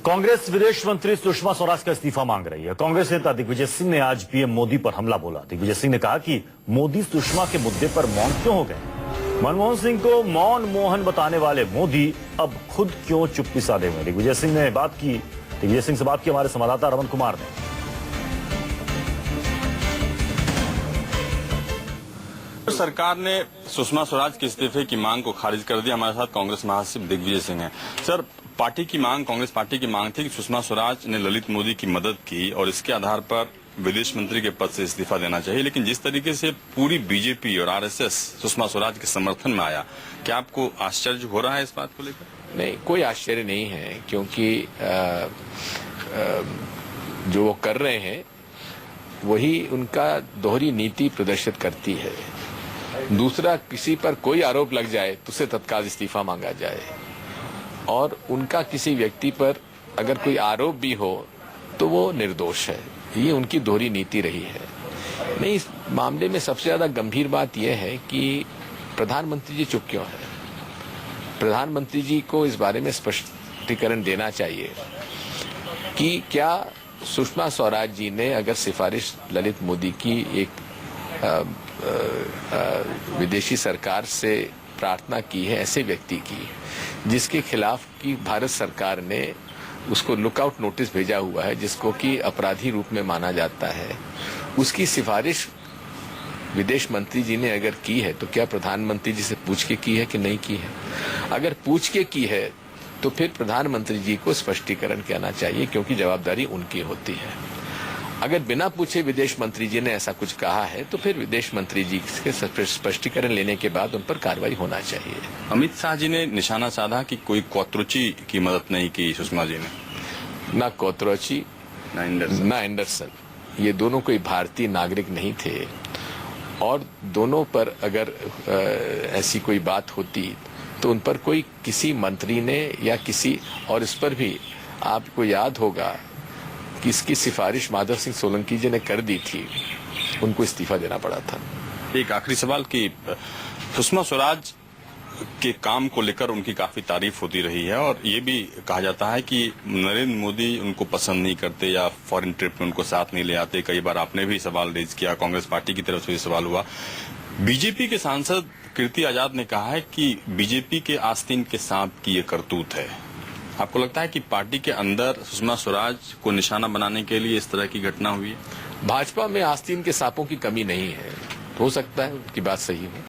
कांग्रेस विदेश मंत्री सुषमा स्वराज का इस्तीफा मांग रही है। कांग्रेस नेता दिग्विजय सिंह ने आज पीएम मोदी पर हमला बोला। दिग्विजय सिंह ने कहा कि मोदी सुषमा के मुद्दे पर मौन क्यों हो गए। मनमोहन सिंह को मौन मोहन बताने वाले मोदी अब खुद क्यों चुप्पी साधे हुए। दिग्विजय सिंह से बात की हमारे संवाददाता रमन कुमार ने। सरकार ने सुषमा स्वराज के इस्तीफे की मांग को खारिज कर दिया। हमारे साथ कांग्रेस महासचिव दिग्विजय सिंह हैं। सर, पार्टी की मांग, कांग्रेस पार्टी की मांग थी कि सुषमा स्वराज ने ललित मोदी की मदद की और इसके आधार पर विदेश मंत्री के पद से इस्तीफा देना चाहिए। लेकिन जिस तरीके से पूरी बीजेपी और आरएसएस सुषमा स्वराज के समर्थन में आया, क्या आपको आश्चर्य हो रहा है इस बात को लेकर? नहीं, कोई आश्चर्य नहीं है, क्योंकि जो वो कर रहे हैं वही उनका दोहरी नीति प्रदर्शित करती है। दूसरा, किसी पर कोई आरोप लग जाए तो उसे तत्काल इस्तीफा मांगा जाए, और उनका किसी व्यक्ति पर अगर कोई आरोप भी हो तो वो निर्दोष है। ये उनकी दोहरी नीति रही है। नहीं, इस मामले में सबसे ज्यादा गंभीर बात यह है कि प्रधानमंत्री जी चुप क्यों हैं। प्रधानमंत्री जी को इस बारे में स्पष्टीकरण देना चाहिए कि क्या सुषमा स्वराज जी ने अगर सिफारिश ललित मोदी की एक विदेशी सरकार से प्रार्थना की है, ऐसे व्यक्ति की जिसके खिलाफ की भारत सरकार ने उसको लुकआउट नोटिस भेजा हुआ है, जिसको कि अपराधी रूप में माना जाता है, उसकी सिफारिश विदेश मंत्री जी ने अगर की है तो क्या प्रधानमंत्री जी से पूछ के की है कि नहीं की है? अगर पूछ के की है तो फिर प्रधानमंत्री जी को स्पष्टीकरण कहना चाहिए, क्योंकि जवाबदारी उनकी होती है। अगर बिना पूछे विदेश मंत्री जी ने ऐसा कुछ कहा है तो फिर विदेश मंत्री जी के स्पष्टीकरण लेने के बाद उन पर कार्रवाई होना चाहिए। अमित शाह जी ने निशाना साधा कि कोई कोत्रुची की मदद नहीं की सुषमा जी ने। ना कोत्रुची ना एंडरसन, ये दोनों कोई भारतीय नागरिक नहीं थे, और दोनों पर अगर ऐसी कोई बात होती तो उन पर कोई किसी मंत्री ने या किसी, और इस पर भी आपको याद होगा कि इसकी सिफारिश माधव सिंह सोलंकी जी ने कर दी थी, उनको इस्तीफा देना पड़ा था। एक आखिरी सवाल कि सुषमा स्वराज के काम को लेकर उनकी काफी तारीफ होती रही है, और ये भी कहा जाता है कि नरेंद्र मोदी उनको पसंद नहीं करते या फॉरेन ट्रिप में उनको साथ नहीं ले आते। कई बार आपने भी सवाल रेज किया, कांग्रेस पार्टी की तरफ से भी सवाल हुआ। बीजेपी के सांसद कीर्ति आजाद ने कहा है कि बीजेपी के आस्तीन के सांप की ये करतूत है। आपको लगता है कि पार्टी के अंदर सुषमा स्वराज को निशाना बनाने के लिए इस तरह की घटना हुई है? भाजपा में आस्तीन के सांपों की कमी नहीं है। हो सकता है उनकी बात सही हो।